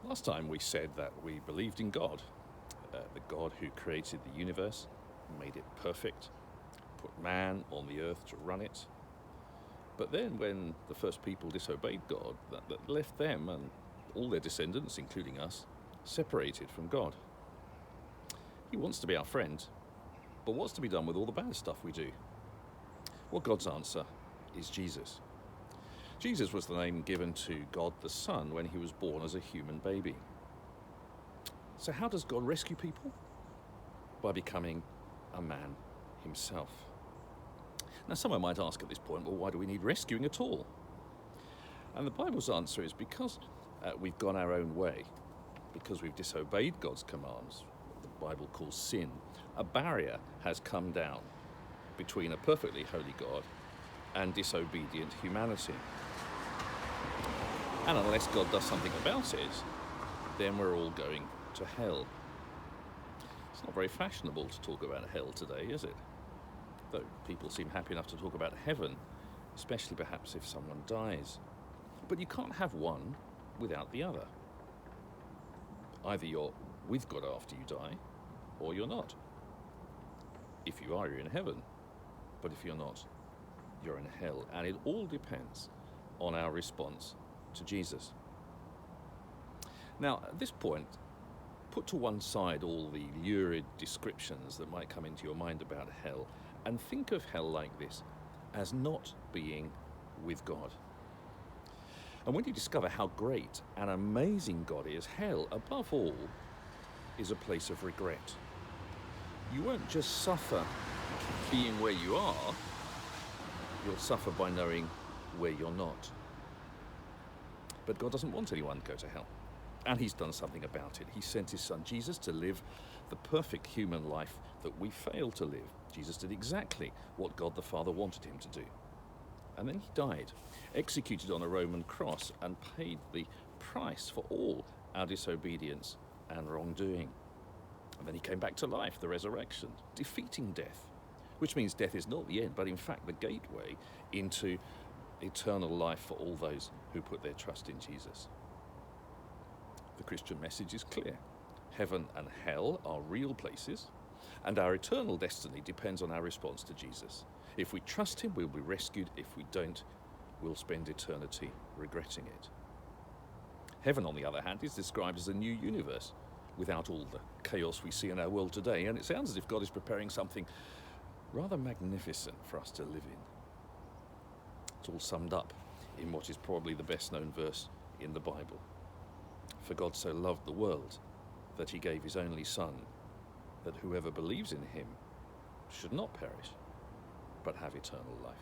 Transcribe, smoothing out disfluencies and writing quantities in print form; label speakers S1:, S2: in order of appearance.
S1: Last time we said that we believed in God, the God who created the universe, made it perfect, put man on the earth to run it. But then when the first people disobeyed God, that left them and all their descendants, including us, separated from God. He wants to be our friend, but what's to be done with all the bad stuff we do? Well, God's answer is Jesus. Jesus was the name given to God the Son when he was born as a human baby. So how does God rescue people? By becoming a man himself. Now, someone might ask at this point, well, why do we need rescuing at all? And the Bible's answer is because we've gone our own way, because we've disobeyed God's commands, what the Bible calls sin. A barrier has come down between a perfectly holy God and disobedient humanity. And unless God does something about it, then we're all going to hell. It's not very fashionable to talk about hell today, is it? Though people seem happy enough to talk about heaven, especially perhaps if someone dies. But you can't have one without the other. Either you're with God after you die, or you're not. If you are, you're in heaven. But if you're not, you're in hell. And it all depends on our response to Jesus. Now, at this point, put to one side all the lurid descriptions that might come into your mind about hell, and think of hell like this, as not being with God. And when you discover how great and amazing God is, hell, above all, is a place of regret. You won't just suffer being where you are, you'll suffer by knowing where you're not. But God doesn't want anyone to go to hell. And he's done something about it. He sent his son Jesus to live the perfect human life that we fail to live. Jesus did exactly what God the Father wanted him to do. And then he died, executed on a Roman cross, and paid the price for all our disobedience and wrongdoing. And then he came back to life, the resurrection, defeating death, which means death is not the end, but in fact the gateway into eternal life for all those who put their trust in Jesus. The Christian message is clear. Heaven and hell are real places, and our eternal destiny depends on our response to Jesus. If we trust him, we'll be rescued. If we don't, we'll spend eternity regretting it. Heaven, on the other hand, is described as a new universe, without all the chaos we see in our world today, and it sounds as if God is preparing something rather magnificent for us to live in. It's all summed up in what is probably the best known verse in the Bible. For God so loved the world that he gave his only Son, that whoever believes in him should not perish, but have eternal life.